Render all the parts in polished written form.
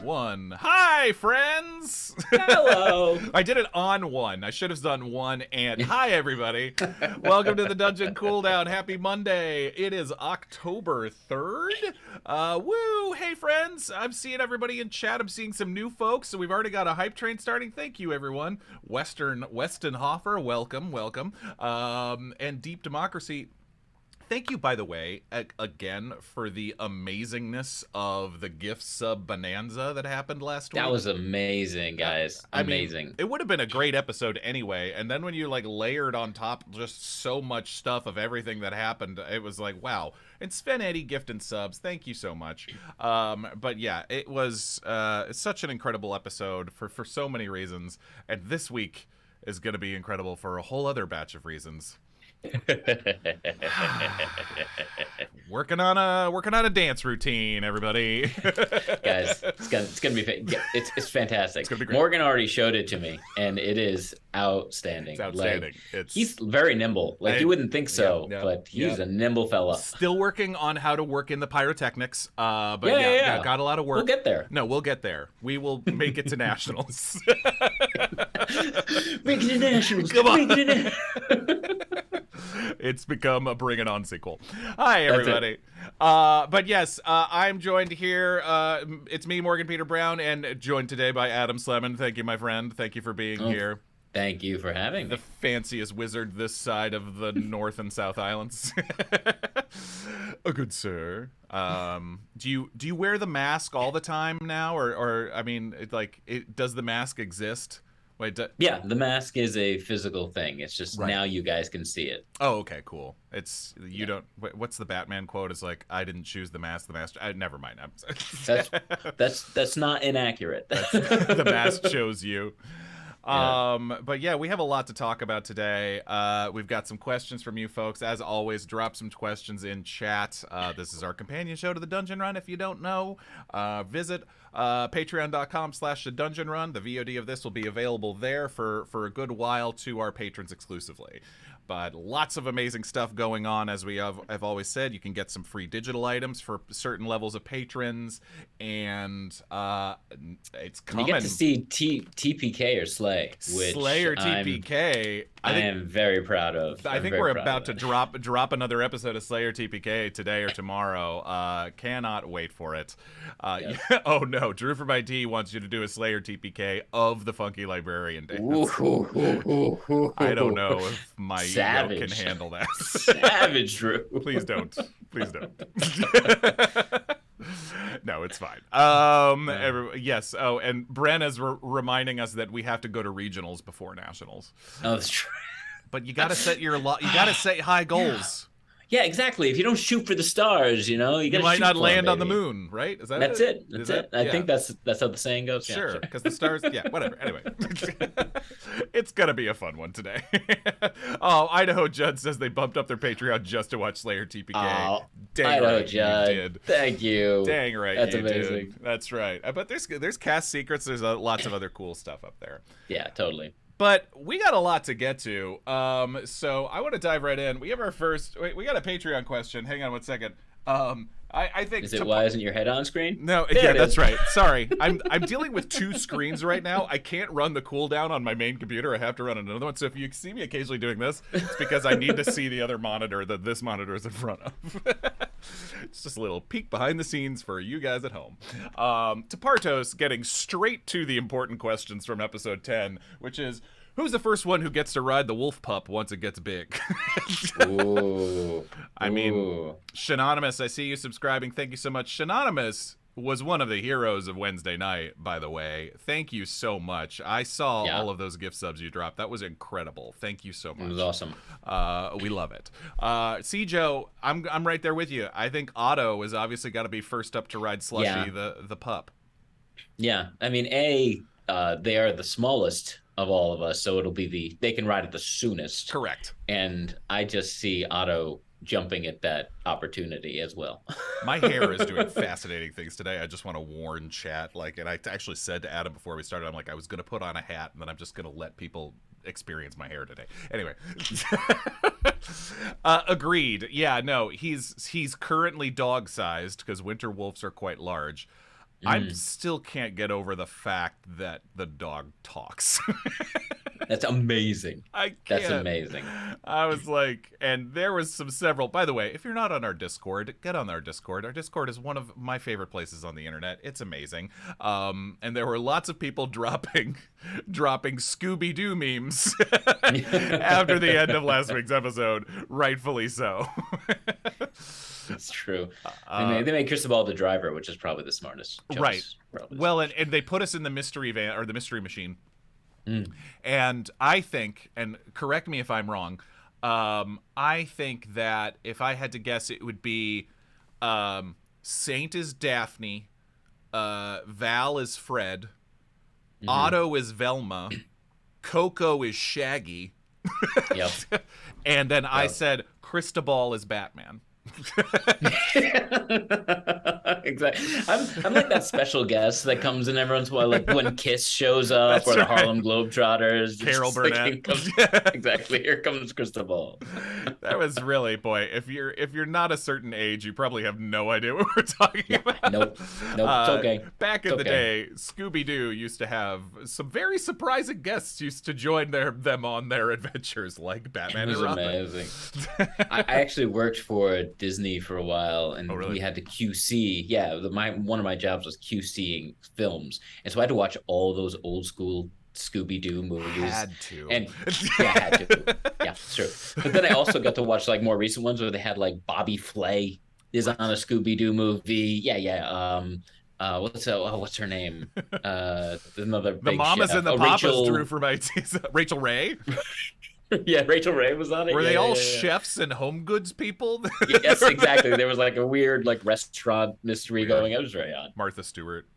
one. Hi, friends. Hello. I did it on one. I should have done one and hi, everybody. Welcome to the Dungeon Cooldown. Happy Monday. It is October 3rd. Woo. Hey, friends. I'm seeing everybody in chat. I'm seeing some new folks. So we've already got a hype train starting. Thank you, everyone. Weston Hoffer, welcome. And Deep Democracy. Thank you, by the way, again, for the amazingness of the gift sub bonanza that happened last week. That was amazing, guys. Amazing. I mean, it would have been a great episode anyway, and then when you like layered on top just so much stuff of everything that happened, it was like, wow. And Sven Eddie gift and subs, thank you so much. But yeah, it was such an incredible episode for so many reasons, and this week is going to be incredible for a whole other batch of reasons. working on a dance routine, everybody. Guys, it's gonna be it's fantastic. It's gonna be great. Morgan already showed it to me, and it is outstanding. It's outstanding. Like, he's very nimble. Like you wouldn't think so, but he's a nimble fella. Still working on how to work in the pyrotechnics. But yeah, got a lot of work. We'll get there. No, we'll get there. We will make it to nationals. Make it to nationals. Come on. Make it to It's become a Bring It On sequel. Hi, everybody. But yes, I'm joined here. It's me, Morgan Peter Brown, and joined today by Adam Slemon. Thank you, my friend. Thank you for being here. Thank you for having me. The fanciest wizard this side of the North and South Islands. A good sir. Do you wear the mask all the time now, or I mean, does the mask exist? Wait, yeah, the mask is a physical thing. It's just now you guys can see it. Oh, okay, cool. It's don't. What's the Batman quote? It's like, I didn't choose the mask. The mask. Never mind. That's not inaccurate. The mask chose you. Yeah. But yeah, we have a lot to talk about today. We've got some questions from you folks. As always, drop some questions in chat. This is our companion show to the Dungeon Run. If you don't know, visit patreon.com/the Dungeon Run. The VOD of this will be available there for a good while to our patrons exclusively. But lots of amazing stuff going on. As we have always said, you can get some free digital items for certain levels of patrons, and it's coming. You get to see TPK or Slay, which Slay or TPK. I am very proud of. I think we're about to drop another episode of Slay or TPK today or tomorrow. Cannot wait for it. Yes. Oh no, Drew from IT wants you to do a Slay or TPK of the Funky Librarian dance. I don't know if my ego can handle that. Savage, Drew. Please don't. No, it's fine. Yes. Oh, and Brenna's reminding us that we have to go to regionals before nationals. Oh, that's true. But you gotta set you gotta set high goals. Yeah, exactly. If you don't shoot for the stars, you might not land on the moon, right? Is that That's it? That's it. I think that's how the saying goes. Sure, because the stars. Yeah, whatever. Anyway, it's gonna be a fun one today. Oh, Idaho Judd says they bumped up their Patreon just to watch Slayer TPK. Oh, dang Idaho right, Judd. you did. Thank you. Dang right, that's you amazing. Did. That's right. But there's cast secrets. There's lots of other cool stuff up there. Yeah, totally. But we got a lot to get to, so I want to dive right in. We have our first. Wait, we got a Patreon question. Hang on one second. I think. Is it why isn't your head on screen? No, yeah, that's right. Sorry, I'm dealing with two screens right now. I can't run the cooldown on my main computer. I have to run another one. So if you see me occasionally doing this, it's because I need to see the other monitor that this monitor is in front of. It's just a little peek behind the scenes for you guys at home. Tapartos getting straight to the important questions from episode 10, which is, who's the first one who gets to ride the wolf pup once it gets big? Ooh. I mean, Shanonymous, I see you subscribing. Thank you so much. Shanonymous was one of the heroes of Wednesday night, by the way. Thank you so much. I saw all of those gift subs you dropped. That was incredible. Thank you so much. It was awesome. We love it. Joe, I'm right there with you. I think Otto has obviously got to be first up to ride Slushy, the pup. Yeah, I mean, they are the smallest of all of us, so they can ride it the soonest. Correct. And I just see Otto jumping at that opportunity as well. My hair is doing fascinating things today. I just want to warn chat, and I actually said to Adam before we started, I'm like, I was going to put on a hat and then I'm just going to let people experience my hair today. Anyway. Agreed. Yeah, no, he's currently dog-sized because winter wolves are quite large. I still can't get over the fact that the dog talks. That's amazing. I can't. That's amazing. I was like, and there was several. By the way, if you're not on our Discord, get on our Discord. Our Discord is one of my favorite places on the internet. It's amazing. And there were lots of people dropping Scooby-Doo memes after the end of last week's episode. Rightfully so. It's true. They made Cristobal the driver, which is probably the smartest choice. Right. Well, and and they put us in the mystery van or the mystery machine. And I think, and correct me if I'm wrong, I think that if I had to guess, it would be Saint is Daphne, Val is Fred, Otto is Velma, Coco is Shaggy, Yep. and then I said Cristobal is Batman. Exactly. I'm like that special guest that comes in every once in a while, like when Kiss shows up. That's or the Harlem Globetrotters. Carol Burnett. Exactly. Here comes Cristobal. That was really, boy. If you're not a certain age, you probably have no idea what we're talking about. Nope. It's okay. Back in the day, Scooby-Doo used to have some very surprising guests used to join them on their adventures, like Batman and Robin. It was amazing. I actually worked for Disney for a while, and we had to QC. Yeah, one of my jobs was QCing films, and so I had to watch all those old school Scooby-Doo movies. Had to. And had to. Yeah, it's true. But then I also got to watch like more recent ones where they had like Bobby Flay is on a Scooby-Doo movie. What's her name? Another big the mamas chef. and the papas drew for my Rachel Ray. Yeah, Rachel Ray was on it. Were they all chefs and home goods people? Yes, exactly. There was like a weird like restaurant mystery going. It was very odd. Martha Stewart.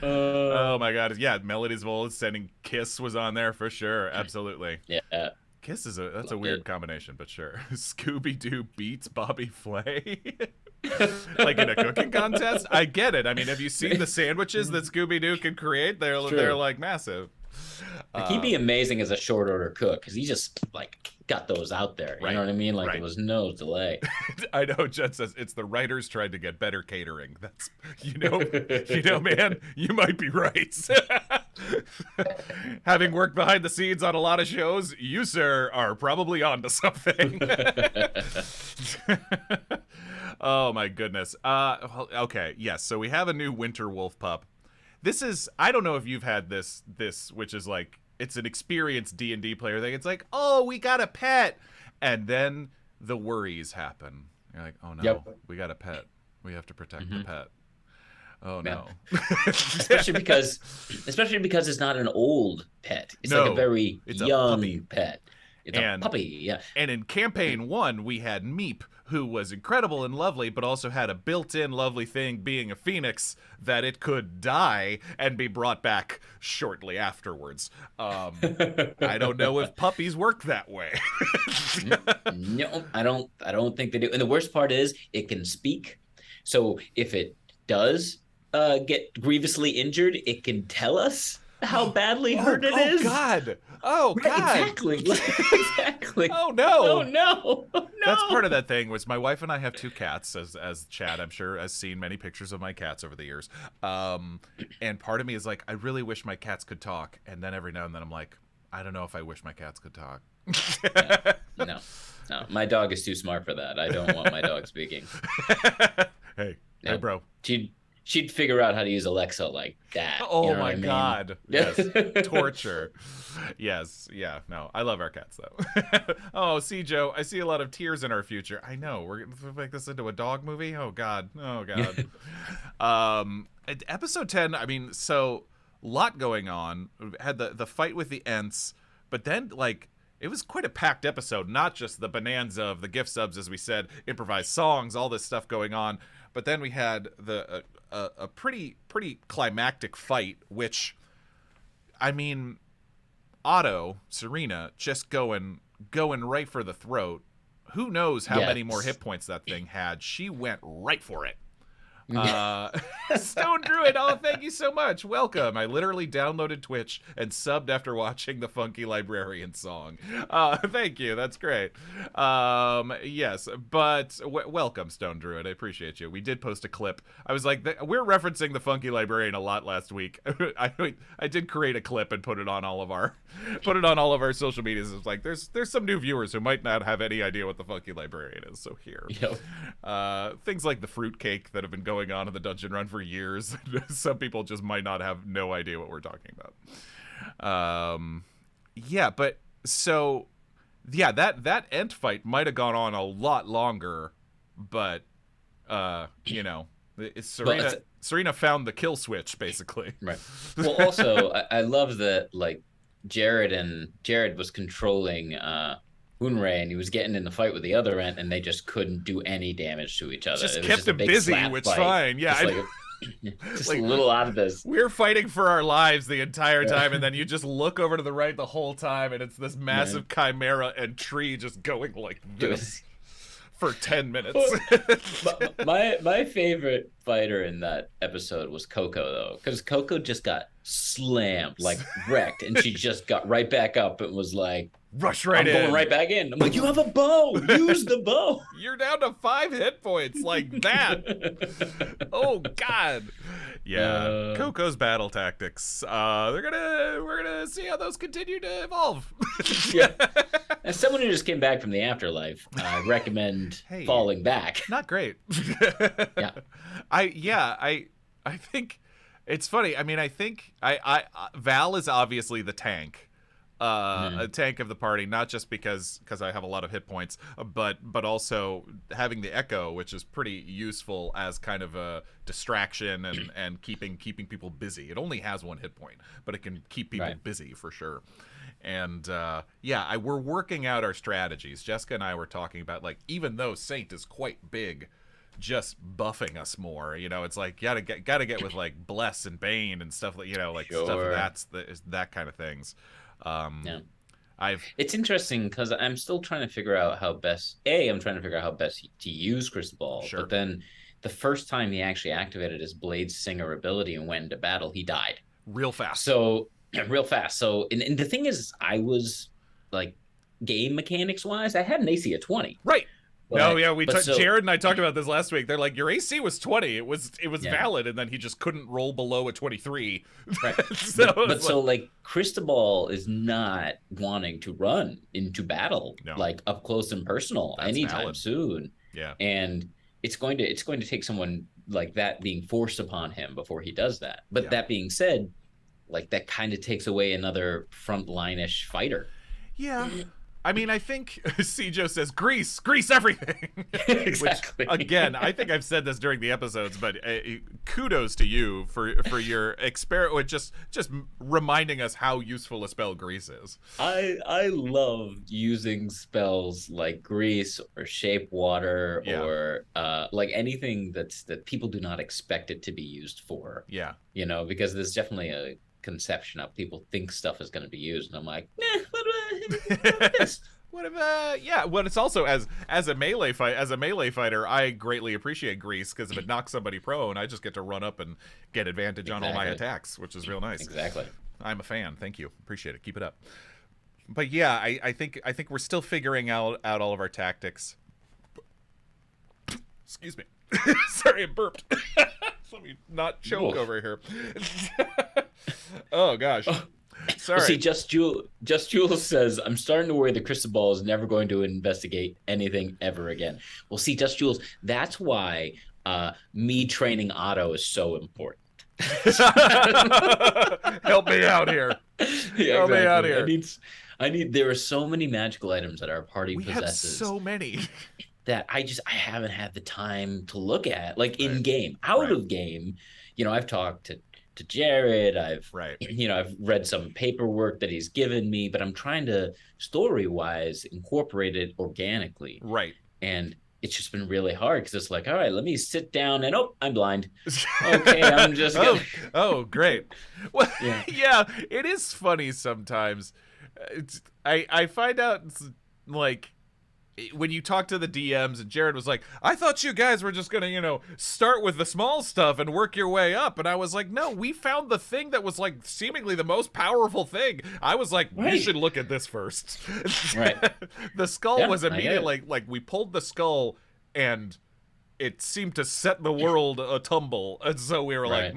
Oh my God! Yeah, Melody's Voice sending Kiss was on there for sure. Absolutely. Yeah. Kiss is that's a weird combination, but sure. Scooby-Doo beats Bobby Flay. Like in a cooking contest? I get it. I mean, have you seen the sandwiches that Scooby-Doo can create? They're like massive. Like, he'd be amazing as a short order cook because he just like got those out there. You know what I mean? Like there was no delay. I know. Jen says it's the writers trying to get better catering. That's man, you might be right. Having worked behind the scenes on a lot of shows, you sir are probably onto something. Oh my goodness. Okay. Yes. So we have a new winter wolf pup. This is, I don't know if you've had this, which is like, it's an experienced D&D player thing. It's like, oh, we got a pet. And then the worries happen. You're like, oh no, we got a pet. We have to protect the pet. Oh no. especially because it's not an old pet. It's like a very young pet. It's a puppy, yeah. And in campaign 1, we had Meep, who was incredible and lovely, but also had a built-in lovely thing being a phoenix that it could die and be brought back shortly afterwards. I don't know if puppies work that way. No, I don't think they do. And the worst part is it can speak. So if it does get grievously injured, it can tell us how badly hurt it is. Oh God! Exactly. Exactly. Oh no! Oh no! Oh no! That's part of that thing. Was my wife and I have 2 cats, as Chad, I'm sure, has seen many pictures of my cats over the years. And part of me is like, I really wish my cats could talk. And then every now and then I'm like, I don't know if I wish my cats could talk. No, my dog is too smart for that. I don't want my dog speaking. Hey, bro. She'd figure out how to use Alexa like that. Oh, you know my God. Yes. Torture. Yes. Yeah. No, I love our cats, though. Oh, see, Joe, I see a lot of tears in our future. I know. We're going to make this into a dog movie? Oh, God. Oh, God. Episode 10, I mean, so a lot going on. Had the fight with the Ents, but then, like, it was quite a packed episode. Not just the bonanza of the gift subs, as we said, improvised songs, all this stuff going on. But then we had a pretty climactic fight, which, I mean, Otto, Serena, just going right for the throat. Who knows how many more hit points that thing had? She went right for it. Stone Druid, oh, thank you so much. Welcome. I literally downloaded Twitch and subbed after watching the Funky Librarian song. Thank you. That's great. Yes, but welcome, Stone Druid. I appreciate you. We did post a clip. I was like, we're referencing the Funky Librarian a lot last week. I did create a clip and put it on all of our social medias. It's like there's some new viewers who might not have any idea what the Funky Librarian is. So here, things like the fruitcake that have been going on in the dungeon run for years. Some people just might not have no idea what we're talking about. But so that Ent fight might have gone on a lot longer, but Serena found the kill switch basically. Right. Well, also I love that like Jared was controlling Unre, and he was getting in the fight with the other Ent, and they just couldn't do any damage to each other. Just kept him busy, which fine. Yeah. Just like a little out of this. We're fighting for our lives the entire time, and then you just look over to the right the whole time, and it's this massive chimera and tree just going like this for 10 minutes. my favorite fighter in that episode was Coco, though, because Coco just got slammed, like wrecked, and she just got right back up and was like, rush right in. I'm going right back in. I'm like, you have a bow. Use the bow. You're down to 5 hit points like that. Oh God. Yeah. Coco's battle tactics. We're gonna see how those continue to evolve. Yeah. As someone who just came back from the afterlife, I recommend falling back. Not great. Yeah. I think it's funny. I mean, I think Val is obviously the tank. A tank of the party, not just because I have a lot of hit points, but also having the echo, which is pretty useful as kind of a distraction and keeping people busy. It only has 1 hit point, but it can keep people busy for sure. And we're working out our strategies. Jessica and I were talking about, like, even though Saint is quite big, just buffing us more. It's like gotta get with like Bless and Bane and stuff like stuff that kind of things. It's interesting because I'm still trying to figure out how best to use Crystal Ball. Sure. But then the first time he actually activated his Blade Singer ability and went into battle, he died real fast. So and the thing is, I was like, game mechanics wise, I had an AC of 20. Right. Jared and I talked about this last week. They're like, your AC was 20. It was valid, and then he just couldn't roll below a 23. Right. So Cristobal is not wanting to run into battle like up close and personal anytime soon. Yeah. And it's going to take someone like that being forced upon him before he does that. But that being said, like, that kind of takes away another frontline-ish fighter. Yeah. I mean, I think Cjo says grease everything. Exactly. Which, again, I think I've said this during the episodes, but kudos to you for your experiment, just reminding us how useful a spell grease is. I love using spells like grease or shape water or like anything that people do not expect it to be used for. Yeah. Because there's definitely a conception of people think stuff is going to be used, and I'm like, what this? Well, it's also as a melee fighter, I greatly appreciate grease, because if it knocks somebody prone, I just get to run up and get advantage on all my attacks, which is real nice. Exactly. I'm a fan. Thank you. Appreciate it. Keep it up. But yeah, I think we're still figuring out all of our tactics. Excuse me. Sorry, I burped. Let me not choke over here. Oh gosh. Sorry. Well, see, Just Jules says, I'm starting to worry the Crystal Ball is never going to investigate anything ever again. Well, see, Just Jules, that's why me training Otto is so important. Help me out here. Help me out here. There are so many magical items that our party possesses. We have so many. That I haven't had the time to look at, like, in game. Out of game, I've talked to Jared. I've read some paperwork that he's given me, but I'm trying to story-wise incorporate it organically. Right. And it's just been really hard, because it's like, all right, let me sit down and I'm blind. Okay, I'm just gonna... oh, great. Well, yeah, it is funny sometimes. I find out, like, when you talk to the DMs and Jared was like, I thought you guys were just gonna, you know, start with the small stuff and work your way up. And I was like, no, we found the thing that was like seemingly the most powerful thing. I was like, you should look at this first. Right. The skull was immediately like we pulled the skull and it seemed to set the world a tumble, and so we were like,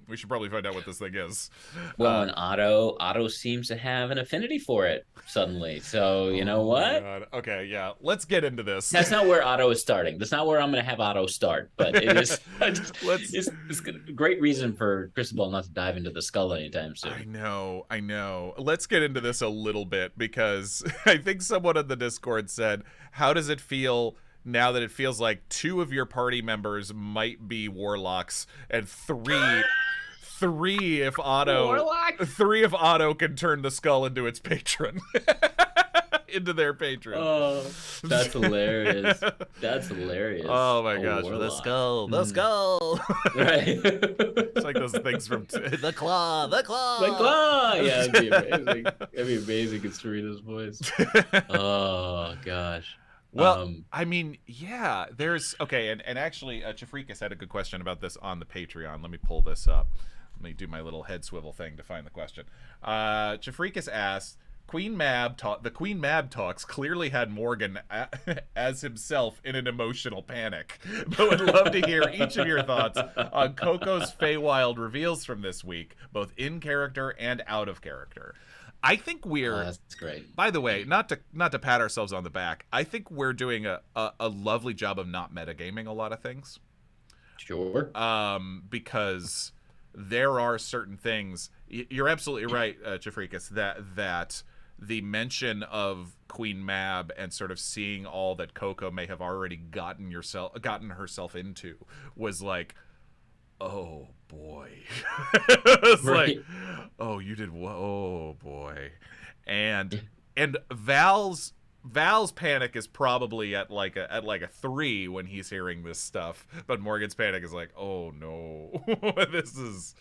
we should probably find out what this thing is. Well, and Otto seems to have an affinity for it suddenly. So you know what? God. Okay, yeah, let's get into this. That's not where Otto is starting. That's not where I'm going to have Otto start. But it is. It's a great reason for Cristobal not to dive into the skull anytime soon. I know. Let's get into this a little bit because I think someone in the Discord said, "How does it feel?" Now that it feels like 2 of your party members might be warlocks, and 3 if Otto can turn the skull into its patron. Into their patron. Oh, that's hilarious. That's hilarious. Oh my gosh. Warlock. The skull. Right. It's like those things from the claw. Yeah, it'd be amazing. It'd be amazing in Serena's voice. Oh gosh. Well, I mean, yeah, there's okay, and actually, Chafrikas had a good question about this on the Patreon. Let me pull this up. Let me do my little head swivel thing to find the question. Chafrikas asked, the Queen Mab talks clearly had Morgan as himself in an emotional panic, but would love to hear each of your thoughts on Coco's Feywild reveals from this week, both in character and out of character. I think we're that's great. By the way, not to pat ourselves on the back, I think we're doing a lovely job of not metagaming a lot of things. Sure. Because there are certain things. You're absolutely right, Chafrikas, that the mention of Queen Mab and sort of seeing all that Coco may have already gotten herself into was like, oh boy. It's like, oh, you did what? Oh boy. And Val's panic is probably at like a 3 when he's hearing this stuff, but Morgan's panic is like, oh no. This is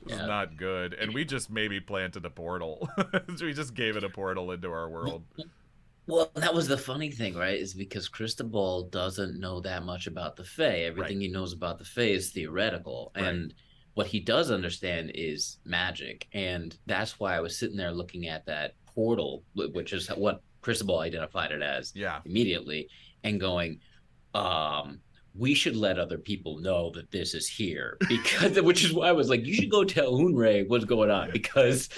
not good. And we just maybe planted a portal. We just gave it a portal into our world. Well, that was the funny thing, right? Is because Cristobal doesn't know that much about the Fae. Everything he knows about the Fae is theoretical. Right. And what he does understand is magic. And that's why I was sitting there looking at that portal, which is what Cristobal identified it as immediately, and going, we should let other people know that this is here, because which is why I was like, you should go tell Hunrei what's going on, because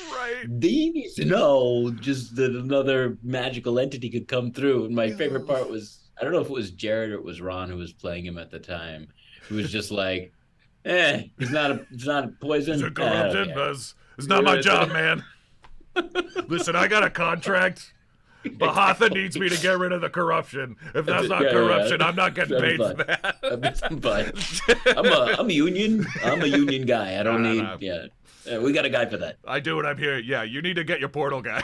they need to know just that another magical entity could come through. And my favorite part was, I don't know if it was Jared or it was Ron who was playing him at the time, who was just like, it's not a poison. It's a corrupted, it's not my job, man. Listen, I got a contract. Bahatha needs me to get rid of the corruption. If that's not corruption, I'm not getting paid for that. I'm a union guy. I don't need. Yeah, we got a guy for that. I do what I'm here. Yeah, you need to get your portal guy.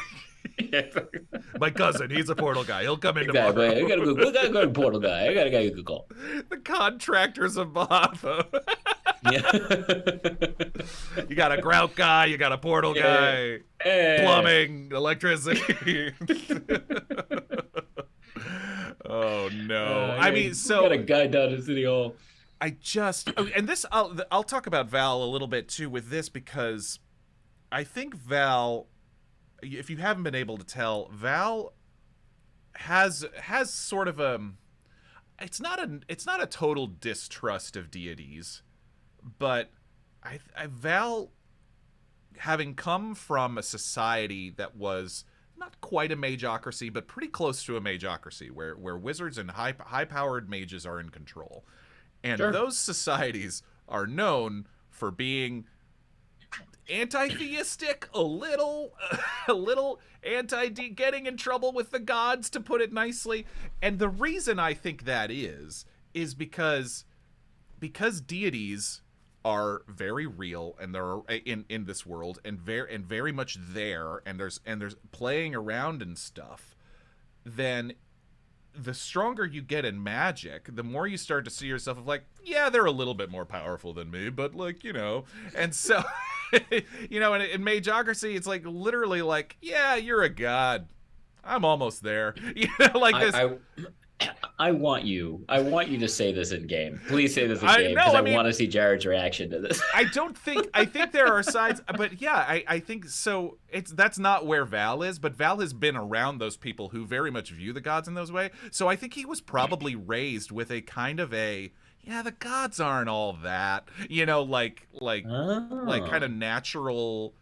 My cousin, he's a portal guy. He'll come in tomorrow. We gotta go to portal guy. I got a guy you could call. The contractors of Bahatha. You got a grout guy, you got a portal guy, plumbing, electricity. Oh no! I mean, so got a guy down at City Hall. And this I'll talk about Val a little bit too with this, because I think Val, if you haven't been able to tell, Val has sort of it's not a total distrust of deities, but Val, having come from a society that was not quite a mageocracy, but pretty close to a mageocracy, where wizards and high-powered mages are in control. And those societies are known for being anti-theistic, a little getting in trouble with the gods, to put it nicely. And the reason I think that is because deities are very real, and they're in this world, and very much there, and there's playing around and stuff. Then the stronger you get in magic, the more you start to see yourself of like, yeah, they're a little bit more powerful than me, but like, and so in mageocracy, it's like literally like, yeah, you're a god. I'm almost there. You know, like this. I want you to say this in game. Please say this in I game, no, because I I mean, want to see Jared's reaction to this. I don't think I think there are sides, but yeah, I think so. That's not where Val is, but Val has been around those people who very much view the gods in those way. So I think he was probably raised with a kind of a yeah, the gods aren't all that, you know, like kind Oh, of natural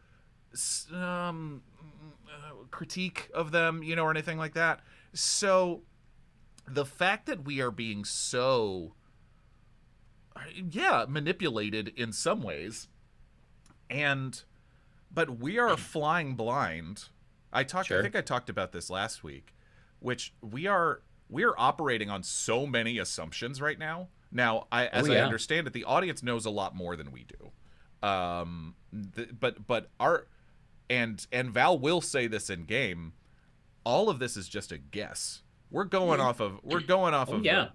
critique of them, you know, or anything like that. So the fact that we are being so yeah manipulated in some ways, and but we are flying blind. I sure. think I talked about this last week, which we're operating on so many assumptions right now. Now, Oh as I yeah, understand it, the audience knows a lot more than we do. But our and Val will say this in game. All of this is just a guess. We're going off oh of yeah,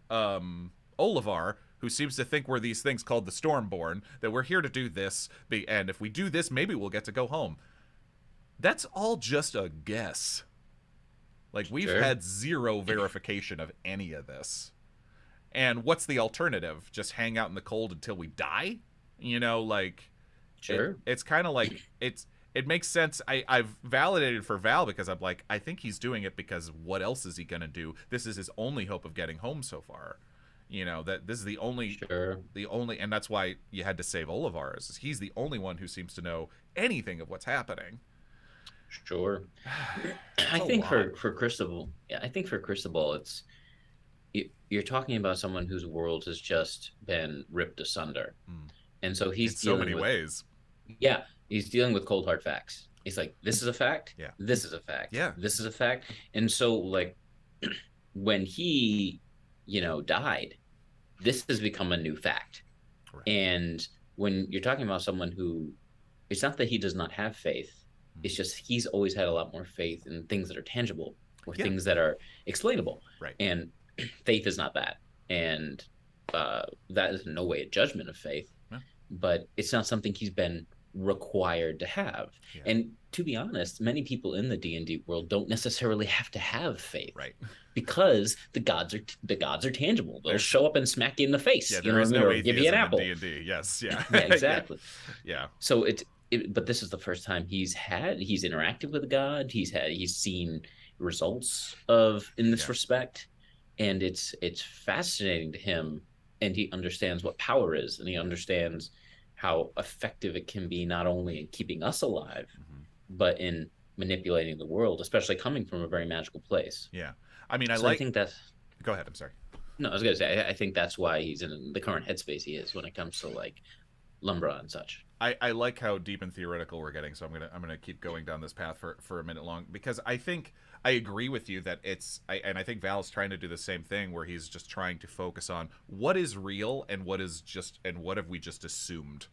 Olivar, who seems to think we're these things called the Stormborn, that we're here to do this, and if we do this, maybe we'll get to go home. That's all just a guess. Like, we've sure, had zero verification of any of this. And what's the alternative? Just hang out in the cold until we die? You know, like sure. it's kind of like it makes sense. I've validated for Val because I'm like, I think he's doing it because what else is he gonna do? This is his only hope of getting home so far. You know, that this is Sure. the only, and that's why you had to save Olivar. Is he's the only one who seems to know anything of what's happening. Sure. It's I a think lot. for Cristobal, yeah, I think for Cristobal, you're talking about someone whose world has just been ripped asunder, Mm. and so In he's so dealing many with, ways. yeah, he's dealing with cold hard facts. He's like, this is a fact, Yeah. this is a fact, Yeah. this is a fact, and so like when he, died, this has become a new fact, Right. and when you're talking about someone who, it's not that he does not have faith. Mm. It's just he's always had a lot more faith in things that are tangible or Yeah. things that are explainable. Right. And faith is not that. And that is in no way a judgment of faith, Yeah. but it's not something he's been required to have. Yeah. And to be honest, many people in the D&D world don't necessarily have to have faith, Right. because the gods are tangible. They'll There's show up and smack you in the face, yeah. you There know what is I mean, no or give you an atheism in apple. D&D. Yes. Yeah. Yeah, Yeah. exactly. Yeah. So but this is the first time he's interacted with God. He's seen results of in this Yeah. respect, and it's fascinating to him, and he understands what power is, and he understands how effective it can be, not only in keeping us alive, Mm-hmm. but in manipulating the world, especially coming from a very magical place. Yeah. I mean, I So I like. think that's Go ahead. I'm sorry. no, I was gonna say I think that's why he's in the current headspace he is when it comes to like Lumbra and such. I like how deep and theoretical we're getting, so I'm gonna keep going down this path for a minute long, because I think I agree with you that and I think Val's trying to do the same thing, where he's just trying to focus on what is real and what is just and what have we just assumed,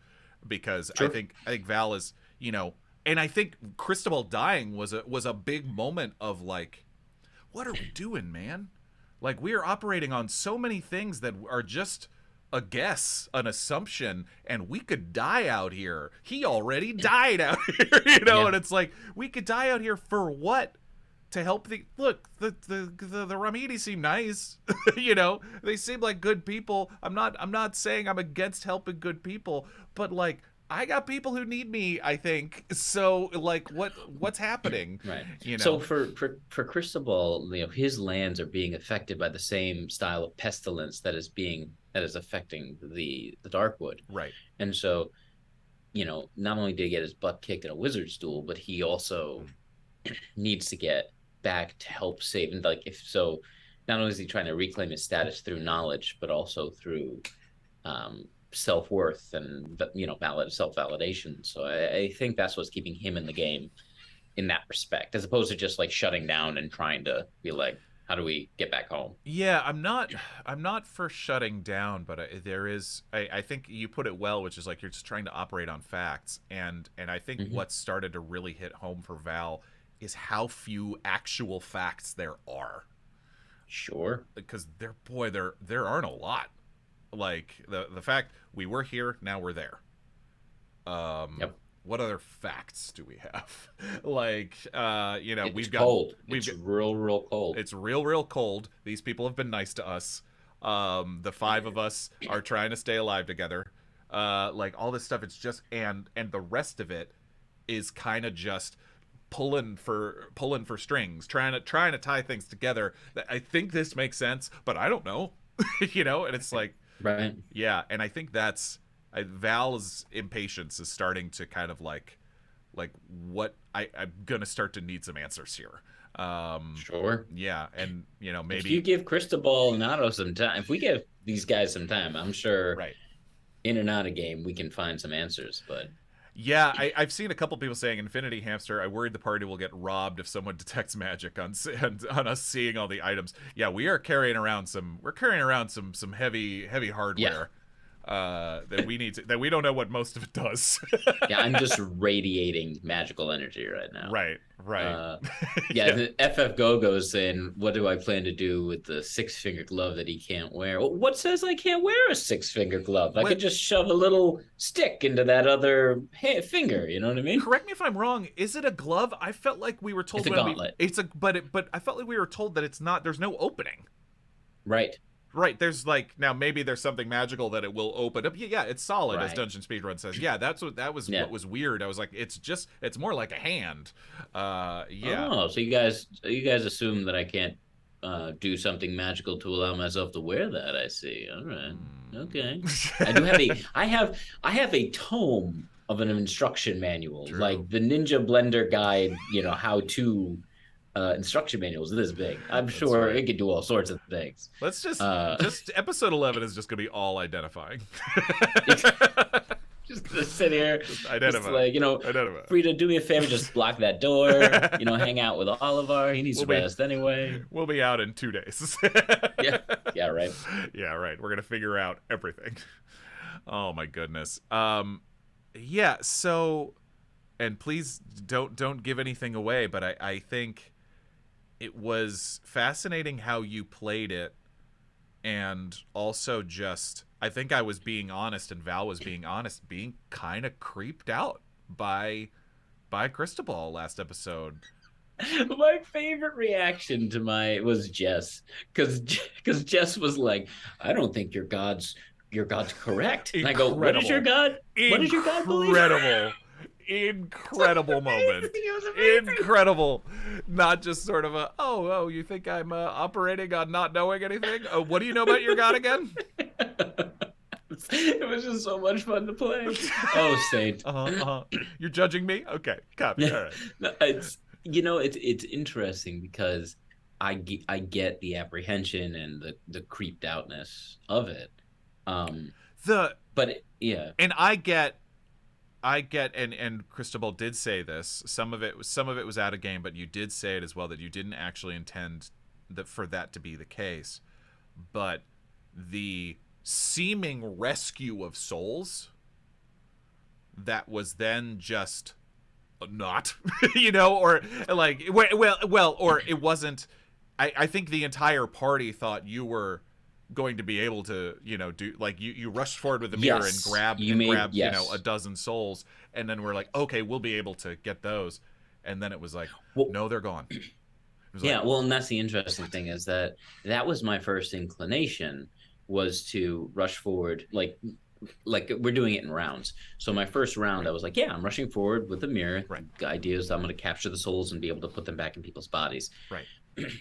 because Sure. I think Val is, you know, and I think Cristobal dying was a big moment of like, what are we doing, man? Like, we are operating on so many things that are just a guess, an assumption, and we could die out here. He already died out here, you know, Yeah. and it's like, we could die out here for what? To help the Ramidi seem nice, you know. They seem like good people. I'm not saying I'm against helping good people, but like, I got people who need me, I think. So like, what's happening? Right. You So know. for Cristobal, his lands are being affected by the same style of pestilence that is affecting the Darkwood. Right. And so, not only did he get his butt kicked in a wizard's duel, but he also needs to get back to help save. And like, if so, not only is he trying to reclaim his status through knowledge, but also through self-worth and self-validation. So I think that's what's keeping him in the game in that respect, as opposed to just like shutting down and trying to be like, how do we get back home? Yeah, I'm not for shutting down, but there is I think you put it well, which is like, you're just trying to operate on facts, and I think what started to really hit home for Val is how few actual facts there are. Sure. Because there aren't a lot. Like the fact we were here, now we're there. Yep. what other facts do we have? Like, you know, It's cold. It's real cold. It's real cold. These people have been nice to us. The 5 of us are trying to stay alive together. Like all this stuff. It's just and the rest of it is kind of just pulling for strings, trying to tie things together. I think this makes sense, but I don't know. You know, and it's like, right. Yeah, and I think that's Val's impatience is starting to kind of like what I'm gonna start to need some answers here. Sure. Yeah, and you know, maybe if you give Cristobal and Otto some time, if we give these guys some time, I'm sure right. In and out of game we can find some answers. But yeah, I've seen a couple people saying Infinity Hamster. I worried the party will get robbed if someone detects magic on us seeing all the items. Yeah, we're carrying around some heavy hardware. That we need that we don't know what most of it does. Yeah, I'm just radiating magical energy right now. Right. Yeah, the FF Go-Go's saying, what do I plan to do with the 6-finger glove that he can't wear? Well, what says I can't wear a 6-finger glove? I could just shove a little stick into that other finger. You know what I mean? Correct me if I'm wrong. Is it a glove? I felt like we were told it's a gauntlet. But I felt like we were told that it's not. There's no opening. Right. Right, there's like now maybe there's something magical that it will open up. Yeah, it's solid right. as Dungeon Speedrun says. Yeah, what was weird. I was like, it's more like a hand. Yeah. Oh, so you guys assume that I can't do something magical to allow myself to wear that. I see. All right. Okay. I have a tome of an instruction manual, True. like the Ninja Blender guide. You know how to. Instruction manuals this big. I'm sure it could do all sorts of things. Let's just episode 11 is just gonna be all identifying. Just gonna sit here, just identify. Just like, you know, Frida, do me a favor, just block that door. You know, hang out with Oliver. He needs to rest anyway. We'll be out in 2 days. Yeah, right. Yeah, right. We're gonna figure out everything. Oh my goodness. Yeah. So, and please don't give anything away. But I think it was fascinating how you played it, and also just I think I was being honest and Val was being honest, being kind of creeped out by Cristobal last episode. My favorite reaction to was Jess, because Jess was like, "I don't think your god's correct." And I go, "What is your god? What is your god believe?" Incredible moment. Incredible. Not just sort of a oh you think I'm operating on not knowing anything? Oh, what do you know about your god again? It was just so much fun to play. Oh, Saint. You're judging me? Okay, copy. All right. No, it's interesting because I get the apprehension and the creeped outness of it. And I get, and Cristobal did say this. Some of it was out of game, but you did say it as well that you didn't actually intend for that to be the case. But the seeming rescue of souls that was then just not, you know, or like or it wasn't. I think the entire party thought you were going to be able to, you know, do like you rushed forward with the mirror and grabbed you know, a dozen souls, and then we're like, okay, we'll be able to get those, and then it was like, no, they're gone. And that's the interesting thing is that was my first inclination, was to rush forward, like we're doing it in rounds. So my first round, I was like, I'm rushing forward with the mirror. Right. The idea is I'm going to capture the souls and be able to put them back in people's bodies. Right.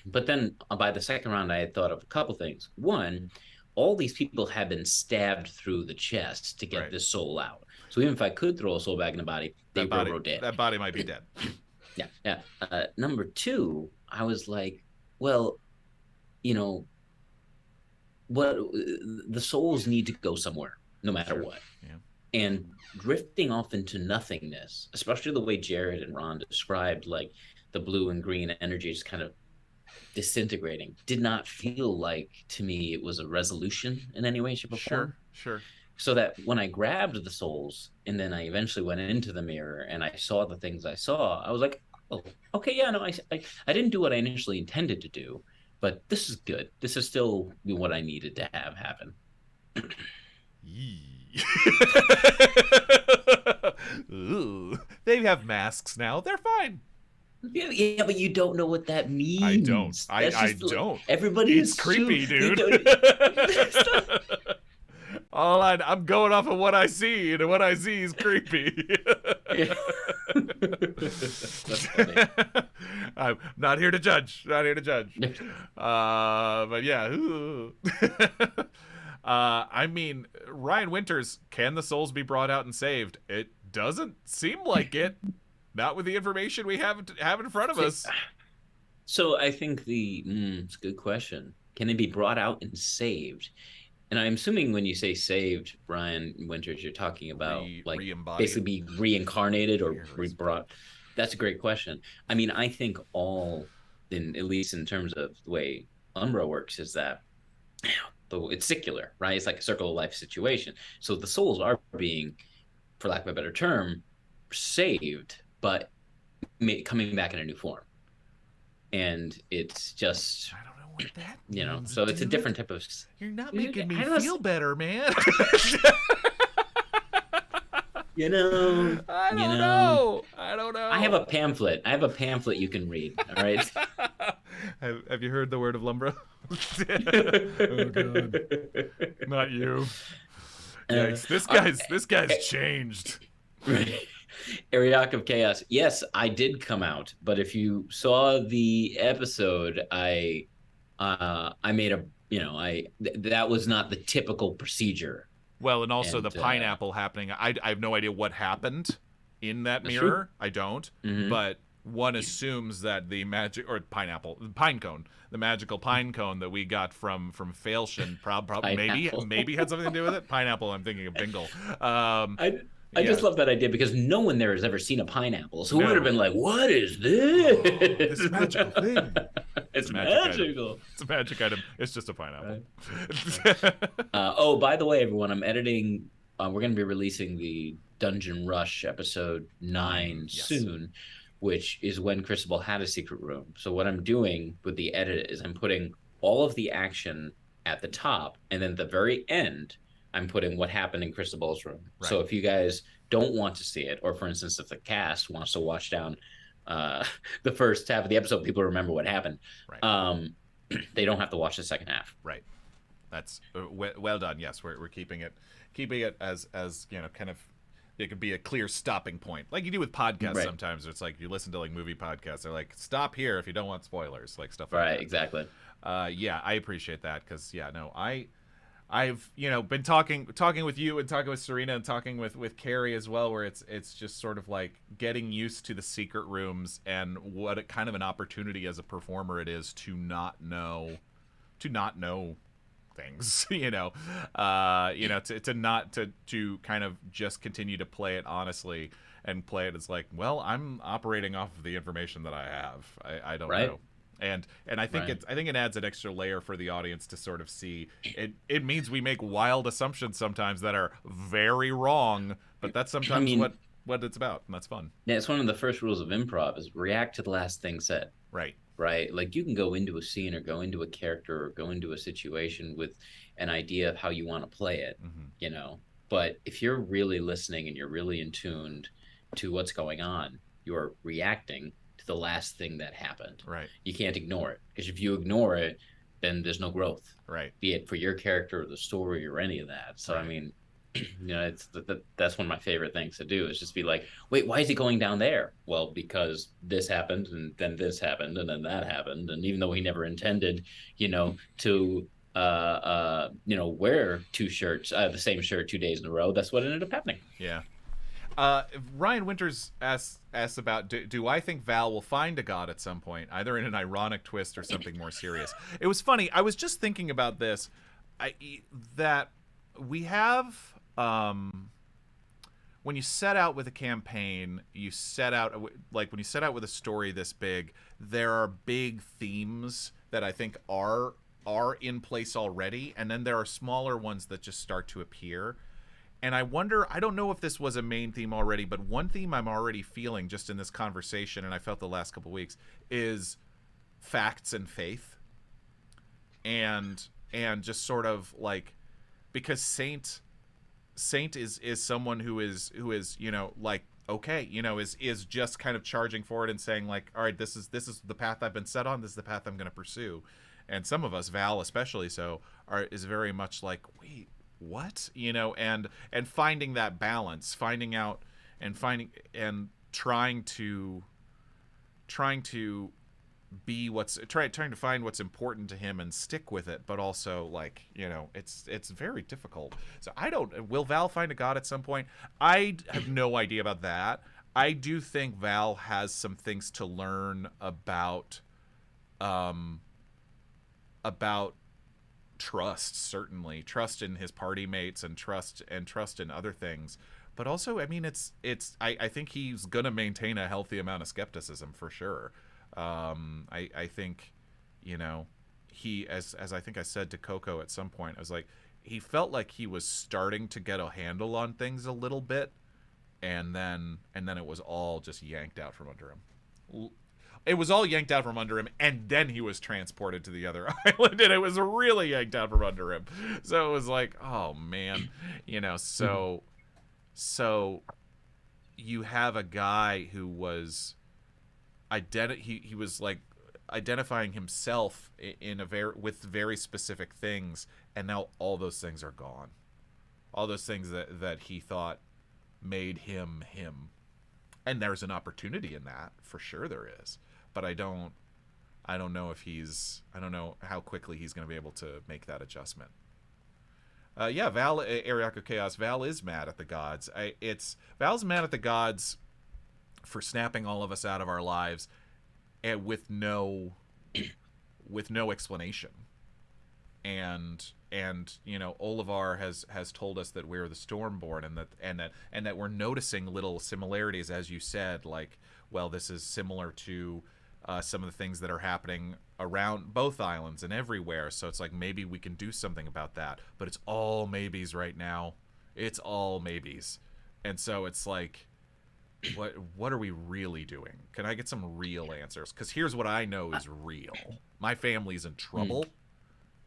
But then by the second round, I had thought of a couple things. One, all these people have been stabbed through the chest to get this soul out. So even if I could throw a soul back in the body, they were dead. That body might be dead. Yeah. Number two, I was like, well, you know, what the souls need to go somewhere, no matter what. Yeah. And drifting off into nothingness, especially the way Jared and Ron described, like the blue and green energy is kind of disintegrating, did not feel like to me it was a resolution in any way, shape, or form. Sure. So that when I grabbed the souls and then I eventually went into the mirror and I saw the things I saw, I was like, oh, okay, yeah, no, I didn't do what I initially intended to do, but this is good. This is still what I needed to have happen. Ooh, they have masks now. They're fine. Yeah, but you don't know what that means. I don't. I Just, don't. Everybody It's is creepy, dude. I'm going off of what I see, and what I see is creepy. That's funny. I'm not here to judge. Not here to judge. But yeah. I mean, Ryan Winters, can the souls be brought out and saved? It doesn't seem like it. Not with the information we have in front of us. So I think it's a good question. Can they be brought out and saved? And I'm assuming when you say saved, Ryan Winters, you're talking about basically be reincarnated or rebrought. That's a great question. I mean, I think at least in terms of the way Umbra works, is that it's secular, right? It's like a circle of life situation. So the souls are being, for lack of a better term, saved, but coming back in a new form. And it's just, I don't know what that means, so it's a different type of. You're not making me feel better, man. I don't know. I have a pamphlet. You can read. All right. Have you heard the word of Lumbra? Oh god. Not you. Yikes. This guy's changed. Right. Ariok of Chaos. Yes, I did come out, but if you saw the episode, I made that was not the typical procedure. Well, and also the pineapple happening. I have no idea what happened in that mirror. True. I don't. Mm-hmm. But one assumes that the magic or pine cone, the magical pine cone that we got from Failshin, probably maybe had something to do with it. Pineapple. I'm thinking of Bingle. I just love that idea because no one there has ever seen a pineapple. So we would have been like, what is this? It's a magical thing. It's magical. It's a magic item. It's just a pineapple. Right. By the way, everyone, I'm editing. We're going to be releasing the Dungeon Rush episode 9 soon, which is when Crucible had a secret room. So what I'm doing with the edit is I'm putting all of the action at the top, and then at the very end, I'm putting what happened in Crucible's room. Right. So if you guys don't want to see it, or for instance, if the cast wants to watch down the first half of the episode, people remember what happened. Right. They don't have to watch the second half. Right. That's well done. Yes, we're keeping it as kind of. It could be a clear stopping point, like you do with podcasts. Right. Sometimes it's like you listen to like movie podcasts. They're like, stop here if you don't want spoilers, like stuff like that. Right. Exactly. Yeah, I appreciate that because I've been talking with you and talking with Serena and talking with Carrie as well, where it's just sort of like getting used to the secret rooms and what kind of an opportunity as a performer it is to not know things, to kind of just continue to play it honestly and play it as like, well, I'm operating off of the information that I have. I don't know. And I think it adds an extra layer for the audience to sort of see it. It means we make wild assumptions sometimes that are very wrong, but that's sometimes what it's about, and that's fun. Yeah, it's one of the first rules of improv is react to the last thing said. Right. Like you can go into a scene or go into a character or go into a situation with an idea of how you want to play it, but if you're really listening and you're really in tuned to what's going on, you're reacting to the last thing that happened. Right. You can't ignore it, because if you ignore it, then there's no growth. Right. Be it for your character or the story or any of that. So, right. I mean, it's that's one of my favorite things to do is just be like, wait, why is he going down there? Well, because this happened and then this happened and then that happened. And even though he never intended, to wear two shirts, the same shirt 2 days in a row, that's what ended up happening. Yeah. Ryan Winters asks about, do I think Val will find a god at some point, either in an ironic twist or something more serious? It was funny. I was just thinking about this, that we have, when you set out with a campaign, you set out, like when you set out with a story this big, there are big themes that I think are in place already, and then there are smaller ones that just start to appear. And I wonder, I don't know if this was a main theme already, but one theme I'm already feeling just in this conversation, and I felt the last couple weeks, is facts and faith. And just sort of like, because Saint Saint is someone who is you know, like, okay, you know, is just kind of charging forward and saying like, all right, this is the path I've been set on, this is the path I'm going to pursue. And some of us, Val especially so, is very much like, wait, what, you know, and finding that balance, finding out and finding and trying to be trying to find what's important to him and stick with it, but also, like, you know, it's very difficult. So I don't, will Val find a god at some point? I have no idea about that. I do think Val has some things to learn about trust, certainly trust in his party mates and trust in other things. But also, I mean, I think he's gonna maintain a healthy amount of skepticism for sure. I think, you know, he, as I think I said to Coco at some point, I was like, he felt like he was starting to get a handle on things a little bit, and then it was all just yanked out from under him. It was all yanked out from under him, and then he was transported to the other island, and it was really yanked out from under him. So it was like, oh man, you know, so you have a guy who was he was like identifying himself in with very specific things, and now all those things are gone. All those things that he thought made him him. And there's an opportunity in that, for sure there is. But I don't know how quickly he's going to be able to make that adjustment. Yeah, Val, Ariako Chaos, Val is mad at the gods. Val's mad at the gods for snapping all of us out of our lives, and with no explanation. And you know, Olivar has told us that we're the Stormborn, and that we're noticing little similarities, as you said, like, well, this is similar to some of the things that are happening around both islands and everywhere. So it's like, maybe we can do something about that. But it's all maybes right now. It's all maybes. And so it's like, what are we really doing? Can I get some real answers? Because here's what I know is real. My family's in trouble,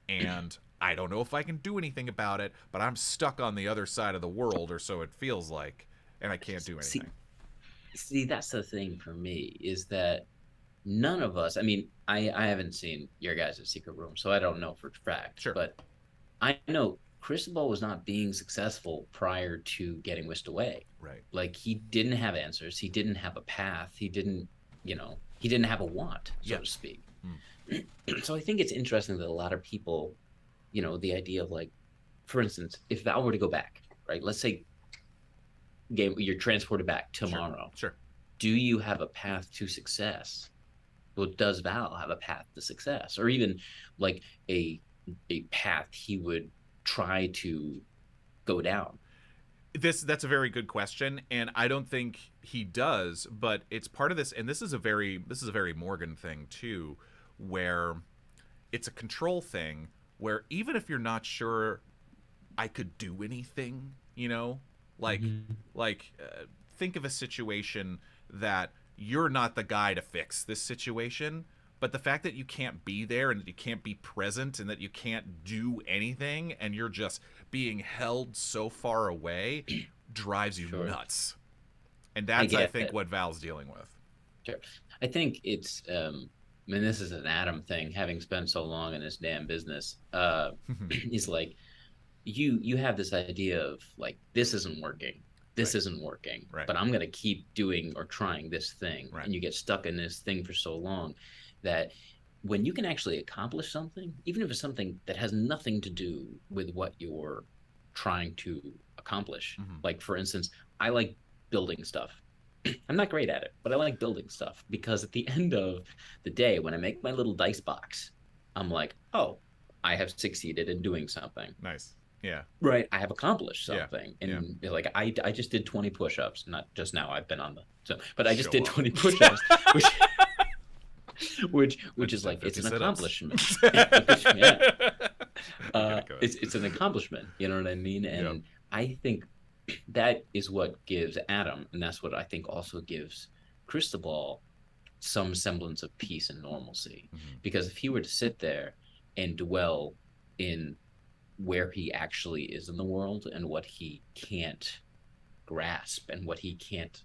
and I don't know if I can do anything about it, but I'm stuck on the other side of the world, or so it feels like, and I can't do anything. See, that's the thing for me, is that none of us, I mean, I haven't seen your guys' secret room, so I don't know for a fact. Sure. But I know Cristobal was not being successful prior to getting whisked away. Right. Like, he didn't have answers. He didn't have a path. He didn't have a want, so to speak. So I think it's interesting that a lot of people, you know, the idea of, like, for instance, if Val were to go back, right? Let's say you're transported back tomorrow. Sure. Do you have a path to success? Well, does Val have a path to success, or even like a path he would try to go down? That's a very good question, and I don't think he does, but it's part of this, and this is a very Morgan thing too, where it's a control thing, where even if you're not sure I could do anything, you know, like think of a situation that you're not the guy to fix this situation, but the fact that you can't be there and that you can't be present and that you can't do anything and you're just being held so far away drives you nuts. And that's, I think, what Val's dealing with. Sure. I think it's, I mean, this is an Adam thing, having spent so long in this damn business. He's like, you have this idea of, like, this isn't working. This isn't working, but I'm going to keep doing or trying this thing. And you get stuck in this thing for so long that when you can actually accomplish something, even if it's something that has nothing to do with what you're trying to accomplish. Like, for instance, I like building stuff. I'm not great at it, but I like building stuff, because at the end of the day, when I make my little dice box, I'm like, oh, I have succeeded in doing something. Nice. Yeah. Right. I have accomplished something. And like, I just did 20 push-ups, not just now, I've been on but I just did 20 push-ups, which is like, it's an accomplishment. It's an accomplishment. You know what I mean? And I think that is what gives Adam, and that's what I think also gives Cristobal, some semblance of peace and normalcy. Because if he were to sit there and dwell in where he actually is in the world and what he can't grasp and what he can't,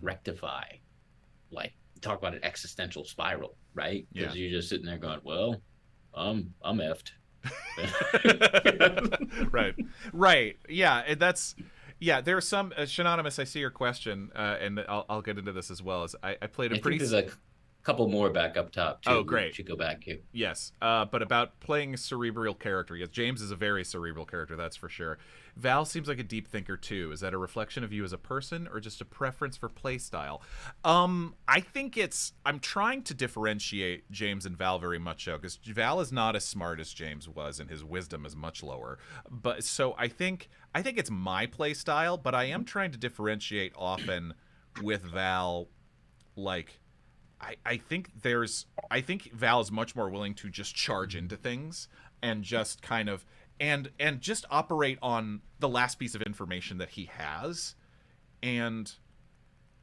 rectify. Like, talk about an existential spiral, right? Because you're just sitting there going, well, I'm effed. Right. Yeah, there's some Shenanimous, I see your question, and I'll get into this as well. As I played I think there's a couple more back up top too. Oh, great. We should go back here. Yes, but about playing a cerebral character. Yes, James is a very cerebral character, that's for sure. Val seems like a deep thinker too. Is that a reflection of you as a person or just a preference for play style? I think I'm trying to differentiate James and Val very much so, because Val is not as smart as James was, and his wisdom is much lower. But so I think it's my play style, but I am trying to differentiate often with Val. Like, I think Val is much more willing to just charge into things and just kind of and just operate on the last piece of information that he has. And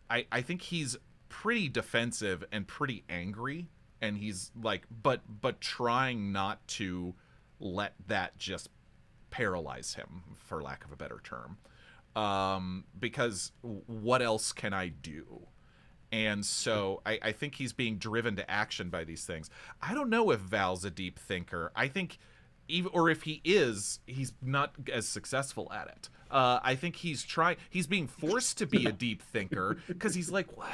I think he's pretty defensive and pretty angry, and he's like but trying not to let that just paralyze him, for lack of a better term. Because what else can I do? And so I think he's being driven to action by these things. I don't know if Val's a deep thinker. I think, or if he is, he's not as successful at it. I think he's being forced to be a deep thinker because he's like, what?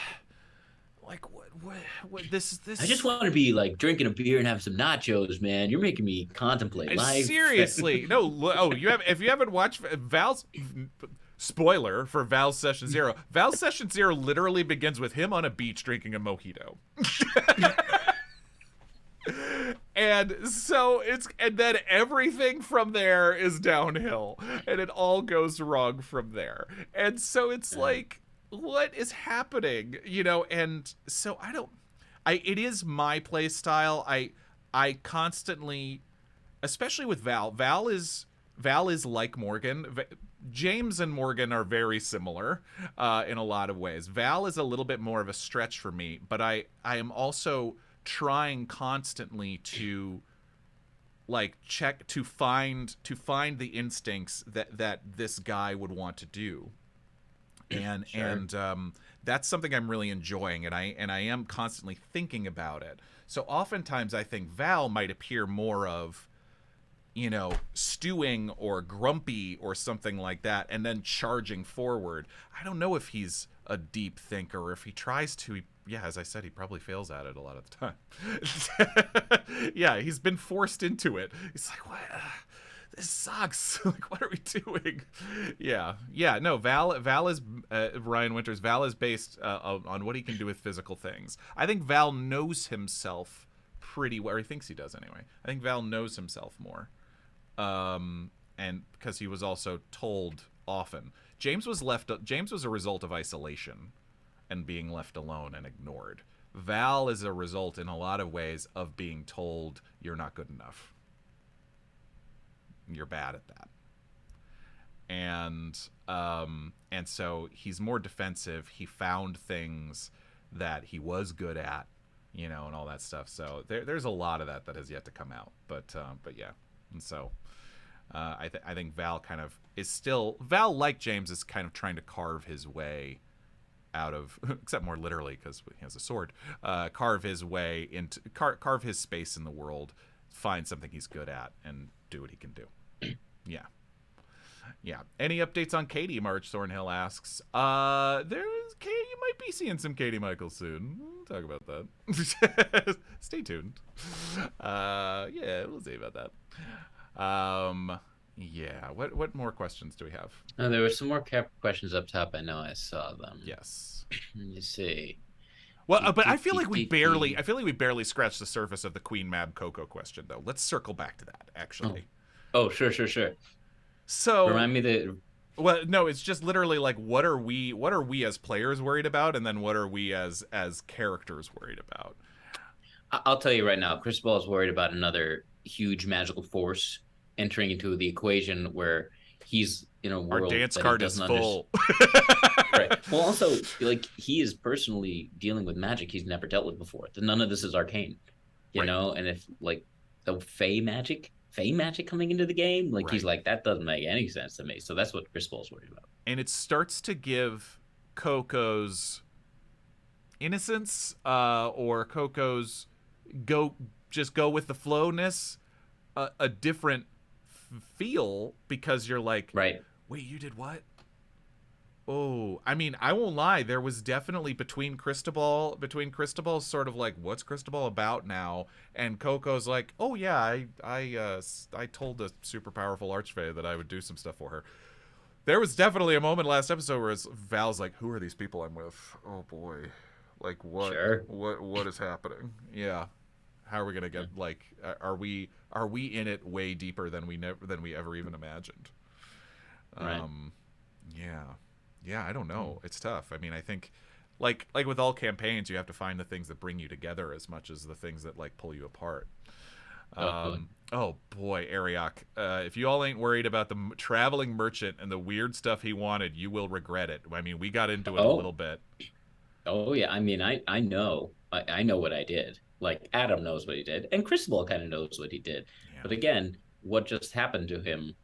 Like what? This. I just want to be like drinking a beer and having some nachos, man. You're making me contemplate life. Seriously, no. Oh, if you haven't watched Val's. Spoiler for Val's Session Zero. Val's Session Zero literally begins with him on a beach drinking a mojito. And so and then everything from there is downhill, and it all goes wrong from there. And so it's like, what is happening? And so it is my play style. I constantly, especially with Val is like Morgan. James and Morgan are very similar in a lot of ways. Val is a little bit more of a stretch for me, but I am also trying constantly to check to find the instincts that this guy would want to do. And sure. And that's something I'm really enjoying, and I am constantly thinking about it. So oftentimes I think Val might appear more of stewing or grumpy or something like that, and then charging forward. I don't know if he's a deep thinker, or if he tries to. As I said, he probably fails at it a lot of the time. Yeah, he's been forced into it. He's like, what? This sucks. Like, what are we doing? Yeah. No, Val is, Ryan Winters, Val is based on what he can do with physical things. I think Val knows himself pretty well, or he thinks he does anyway. I think Val knows himself more. And because he was also told often. James was a result of isolation and being left alone and ignored. Val is a result in a lot of ways of being told you're not good enough. You're bad at that. And so he's more defensive. He found things that he was good at, and all that stuff. So there's a lot of that has yet to come out. But yeah. And so I think Val kind of is still, Val, like James, is kind of trying to carve his way out of, except more literally because he has a sword, carve his way into, carve his space in the world, find something he's good at, and do what he can do. Yeah. Any updates on Katie? Marge Thornhill asks. You might be seeing some Katie Michaels soon. We'll talk about that. Stay tuned. We'll see about that. What more questions do we have? There were some more questions up top. I know I saw them. Yes. Let me see. Well, but I feel like we barely scratched the surface of the Queen Mab Coco question, though. Let's circle back to that, actually. Oh, sure. So remind me well, no, it's just literally like, what are we as players worried about, and then what are we as characters worried about? I'll tell you right now, Cristobal is worried about another huge magical force entering into the equation where he's in a world. Our dance card is full. Right. Well, also, like, he is personally dealing with magic he's never dealt with before. None of this is arcane, you know. And if like the Fey magic Fey magic coming into the game. Like Right. he's like, that doesn't make any sense to me. So that's what Crispal's worried about. And it starts to give Coco's innocence, or Coco's go with the flowness, a different feel, because you're like, Right. wait, you did what? Oh, I mean, I won't lie. There was definitely between Cristobal's sort of like, what's Cristobal about now? And Coco's like, oh yeah, I told a super powerful archfey that I would do some stuff for her. There was definitely a moment last episode where Val's like, who are these people I'm with? Oh boy, like what? Sure. What is happening? Yeah, how are we gonna get like? Are we in it way deeper than we ever even imagined? Right. Yeah, I don't know. It's tough. I mean, I think, like with all campaigns, you have to find the things that bring you together as much as the things that like pull you apart. Oh boy, Ariok. If you all ain't worried about the traveling merchant and the weird stuff he wanted, you will regret it. I mean, we got into it a little bit. Oh yeah. I mean, I know. I know what I did. Like Adam knows what he did, and Cristobal kind of knows what he did. Yeah. But again, what just happened to him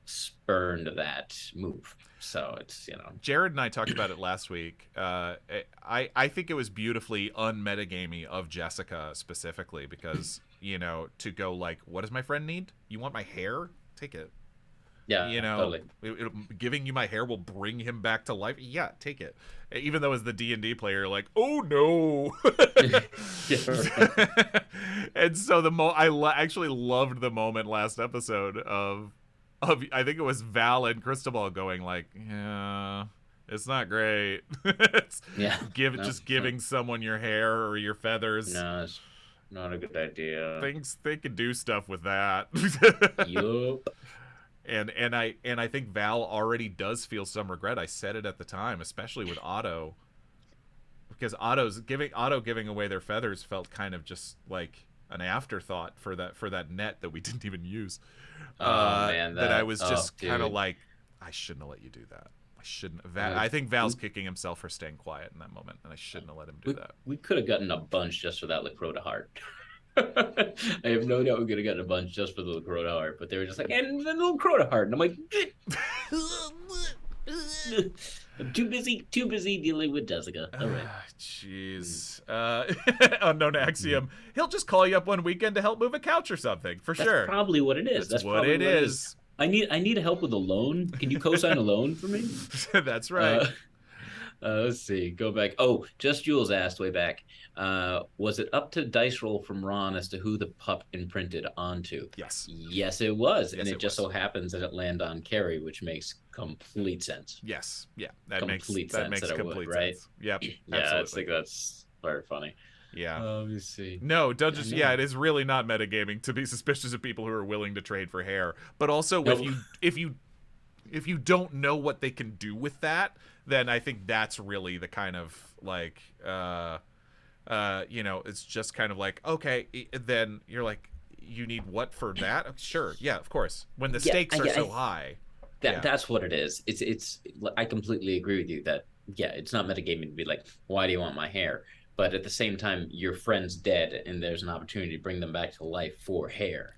spurned that move. So it's, Jared and I talked about it last week. I think it was beautifully unmetagamey of Jessica specifically, because to go like, what does my friend need? You want my hair? Take it. Yeah, totally. Giving you my hair will bring him back to life. Yeah, take it. Even though as the D&D player, like, oh no. And so I actually loved the moment last episode of I think it was Val and Cristobal going like, yeah, it's not great. It's giving someone your hair or your feathers. No, it's not a good idea. They could do stuff with that. Yup. And I think Val already does feel some regret. I said it at the time, especially with Otto, because Otto giving away their feathers felt kind of just like an afterthought for that net that we didn't even use. Man, that I was just kind of like, I shouldn't have let you do that. I shouldn't. I think Val's kicking himself for staying quiet in that moment, and I shouldn't have let him do that. We could have gotten a bunch just for that Lacrota heart. I have no doubt we could have gotten a bunch just for the Lacrota heart, but they were just like, and the Lacrota heart, and I'm like, I'm too busy dealing with Jessica. All right. Jeez. Unknown axiom. He'll just call you up one weekend to help move a couch or something, for sure. That's probably what it is. That's what it is. I need help with a loan. Can you co-sign a loan for me? That's right. Let's see. Go back. Oh, Just Jules asked way back. Was it up to dice roll from Ron as to who the pup imprinted onto? Yes. Yes, it was. Yes, and it just so happens that it landed on Carrie, which makes complete sense. Yes. Yeah. That makes complete complete sense, right? sense. Yep. Yeah, absolutely. I think that's very funny. Yeah. Let me see. No, Dungeons. Yeah, it is really not metagaming to be suspicious of people who are willing to trade for hair. But also, if you don't know what they can do with that, then I think that's really the kind of like, it's just kind of like, okay, then you're like, you need what for that? Sure, yeah, of course. When the stakes are so high. That's what it is. It's. I completely agree with you that it's not metagaming to be like, why do you want my hair? But at the same time, your friend's dead, and there's an opportunity to bring them back to life for hair.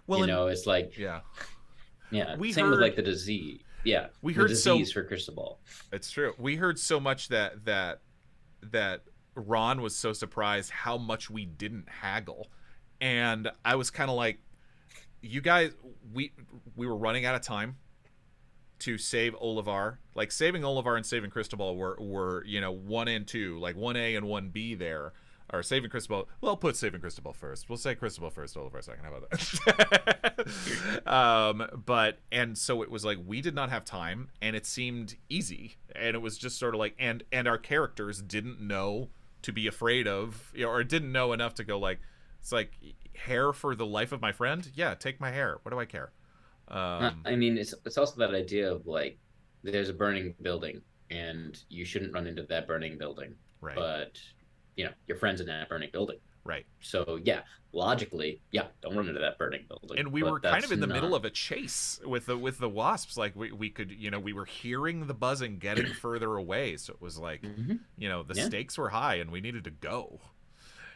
Well, it's like Same with like the disease. Yeah, we heard disease for Cristobal. It's true. We heard so much that Ron was so surprised how much we didn't haggle, and I was kind of like, you guys, we were running out of time to save Olivar. Like, saving Olivar and saving Cristobal were 1 and 2, like 1A and 1B there. Or saving Cristobal. Well, put saving Cristobal first. We'll say Cristobal first, Olivar second. How about that? And so it was like, we did not have time, and it seemed easy. And it was just sort of like, and our characters didn't know to be afraid of, or didn't know enough to go like, it's like, hair for the life of my friend? Yeah, take my hair. What do I care? I mean, it's also that idea of like, there's a burning building, and you shouldn't run into that burning building. Right. But your friend's in that burning building. Right. So logically, don't run into that burning building. And we were kind of in the middle of a chase with the wasps. Like we could, we were hearing the buzzing getting further away. So it was like, the stakes were high, and we needed to go.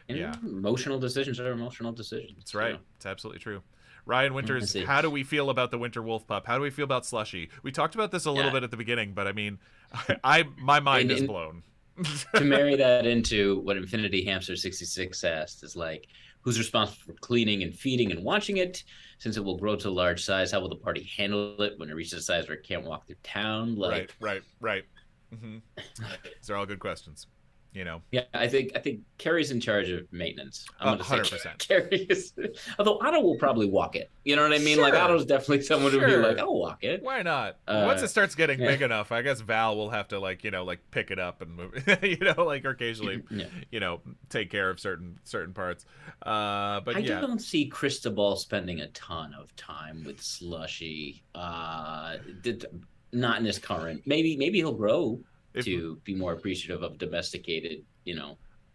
And emotional decisions are emotional decisions. That's right. It's absolutely true. Ryan I Winters, see. how do we feel about the Winter Wolf Pup? How do we feel about Slushy? We talked about this a little Yeah. bit at the beginning, but I mean, my mind is And blown. to marry that into what Infinity Hamster 66 asked is like, who's responsible for cleaning and feeding and watching it? Since it will grow to a large size, how will the party handle it when it reaches a size where it can't walk through town? Like, right. Mm-hmm. These are all good questions. You know. yeah, I think Carrie's in charge of maintenance. I'm gonna 100%. say Carrie is. Although Otto will probably walk it. You know what I mean? Sure. Like Otto's definitely someone who would be like, I'll walk it. Why not? Once it starts getting yeah. big enough, I guess Val will have to like pick it up and move. Like occasionally, take care of certain parts. But I yeah, don't see Cristobal spending a ton of time with Slushy. Not in his current. Maybe he'll grow to be more appreciative of domesticated.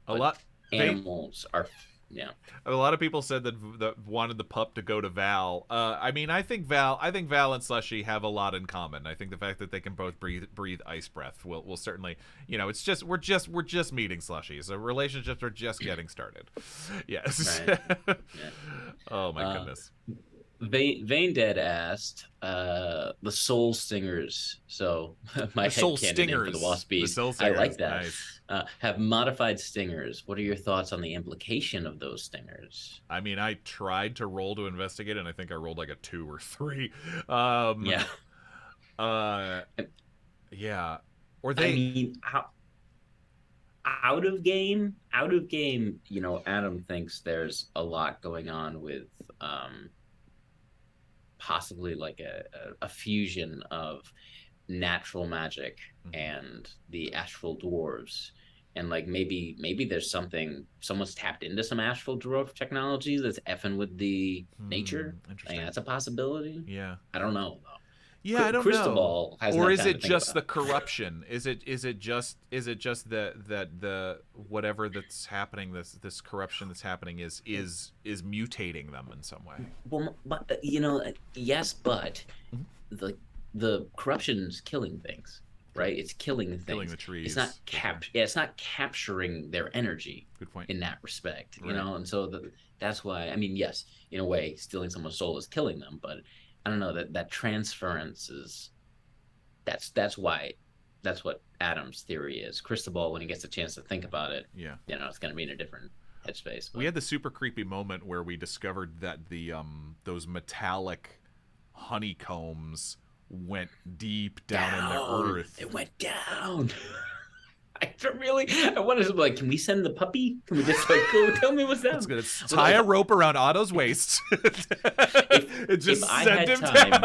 A lot animals are. Yeah, a lot of people said that wanted the pup to go to Val. I mean, I think Val and Slushy have a lot in common. I think the fact that they can both breathe ice breath will certainly, it's just we're just meeting Slushy, so relationships are just getting started. Yes. Right. Yeah. Oh my goodness. Vane Dead asked the Soul Stingers. So my Soul head Stingers for the Waspies. The I like that. Nice. Have modified stingers. What are your thoughts on the implication of those stingers? I mean, I tried to roll to investigate, and I think I rolled like a 2 or 3. Yeah. Yeah. Or they. I mean, out of game. Adam thinks there's a lot going on with possibly like a fusion of natural magic and the astral dwarves, and like maybe there's someone's tapped into some astral dwarf technology that's effing with the nature. I think that's a possibility. Yeah, I don't know though. Yeah, I don't know. Or is it just the corruption? Is it just the whatever that's happening, this corruption that's happening is mutating them in some way? Well, but yes, but the corruption's killing things, right? It's killing things. Killing the trees. It's not capturing their energy. Good point. In that respect, right. And so that's why. I mean, yes, in a way, stealing someone's soul is killing them, but I don't know that transference is. That's why. That's what Adam's theory is. Cristobal, when he gets a chance to think about it, it's going to be in a different headspace. But. We had the super creepy moment where we discovered that the those metallic honeycombs went deep down in the earth. It went down. I wanted to be like, can we send the puppy? Can we just go tell me what's down? That's good. Tie a rope around Otto's waist. Just send him down.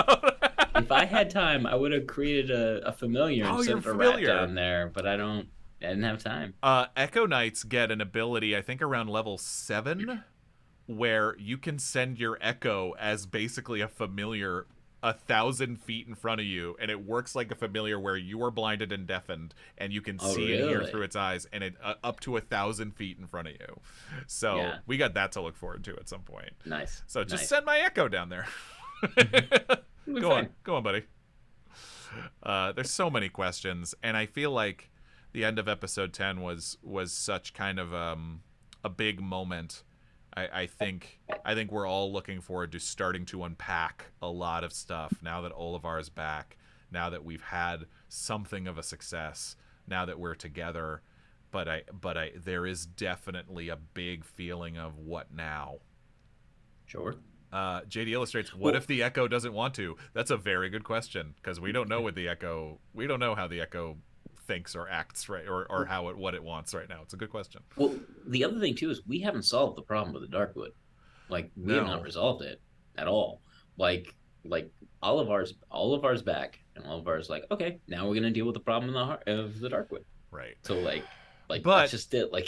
If I had time, I would have created a familiar and sent a rat down there, but I didn't have time. Echo Knights get an ability, I think around level 7, where you can send your Echo as basically a familiar 1,000 feet in front of you, and it works like a familiar where you are blinded and deafened, and you can see and hear through its eyes, and it up to 1,000 feet in front of you. So we got that to look forward to at some point. Nice. So just send my Echo down there. Go on, buddy. There's so many questions, and I feel like the end of episode 10 was such kind of a big moment. I think we're all looking forward to starting to unpack a lot of stuff now that Olivar is back, now that we've had something of a success, now that we're together. But there is definitely a big feeling of what now. Sure. JD illustrates, what if the Echo doesn't want to? That's a very good question, because we don't know how the Echo thinks or acts, right, or what it wants right now. It's a good question. Well, the other thing too is we haven't solved the problem with the Darkwood. Like we have not resolved it at all. Like Olivar's back, and Olivar's like, okay, now we're gonna deal with the problem of the Darkwood. Right. So like that's just it. Like,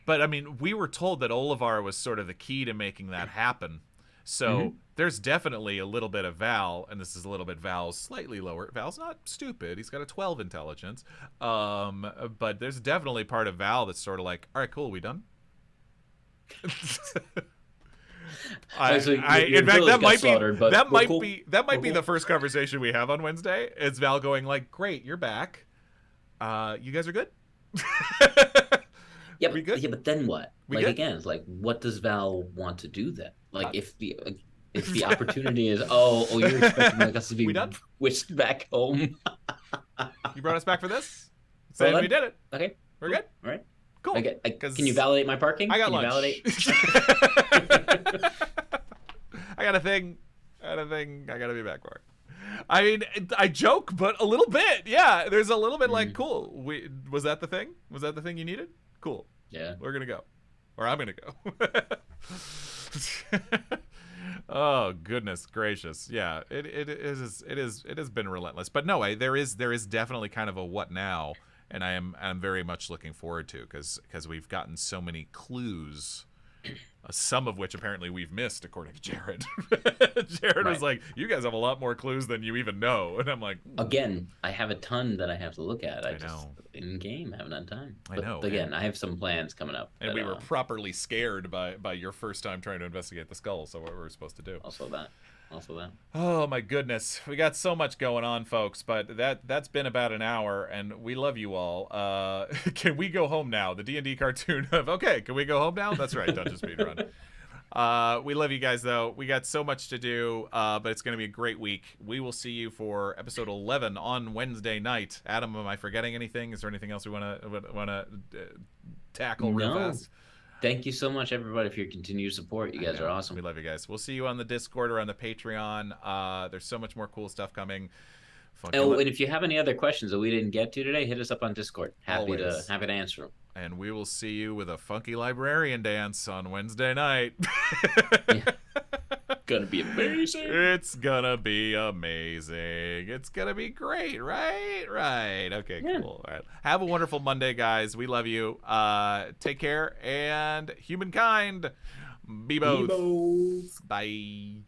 but I mean, we were told that Olivar was sort of the key to making that happen. So there's definitely a little bit of Val, and this is a little bit Val's slightly lower. Val's not stupid. He's got a 12 intelligence. But there's definitely part of Val that's sort of like, all right, cool, we done? In fact, that might be the first conversation we have on Wednesday. It's Val going like, great, you're back. You guys are good? But then what? Again, it's like, what does Val want to do then? Like, if the If the opportunity is, you're expecting us to be We done? whisked back home. You brought us back for this? Saying we did it. Okay. We're good? All right. Cool. Okay. Can you validate my parking? I got Can lunch. You validate? I got a thing. I gotta be back for. I mean, I joke, but a little bit. Yeah, there's a little bit like, cool. Was that the thing? Was that the thing you needed? Cool. Yeah. We're gonna go, or I'm gonna go. Oh goodness gracious! Yeah, it has been relentless. But no way, there is definitely kind of a what now, and I'm very much looking forward to because we've gotten so many clues. Some of which apparently we've missed, according to Jared. Jared was like, "You guys have a lot more clues than you even know," and I'm like, again, I have a ton that I have to look at. I know. just in game haven't had time. I know. Again, I have some plans coming up. And we were properly scared by your first time trying to investigate the skull. So what were we supposed to do? Also that. Oh my goodness, we got so much going on, folks. But that's been about an hour, and we love you all. Can we go home now? The D&D cartoon of can we go home now? That's right, Dungeon Speedrun. We love you guys though. We got so much to do, but it's going to be a great week. We will see you for episode 11 on Wednesday night. Adam, am I forgetting anything? Is there anything else we want to tackle real fast? Thank you so much, everybody, for your continued support. You guys are awesome. We love you guys. We'll see you on the Discord or on the Patreon. There's so much more cool stuff coming. And if you have any other questions that we didn't get to today, hit us up on Discord. Happy to answer them. And we will see you with a funky librarian dance on Wednesday night. Gonna be amazing. It's gonna be amazing. It's gonna be great, right? Okay, cool. All right. Have a wonderful Monday, guys. We love you. Take care, and humankind, be both. Be both. Bye.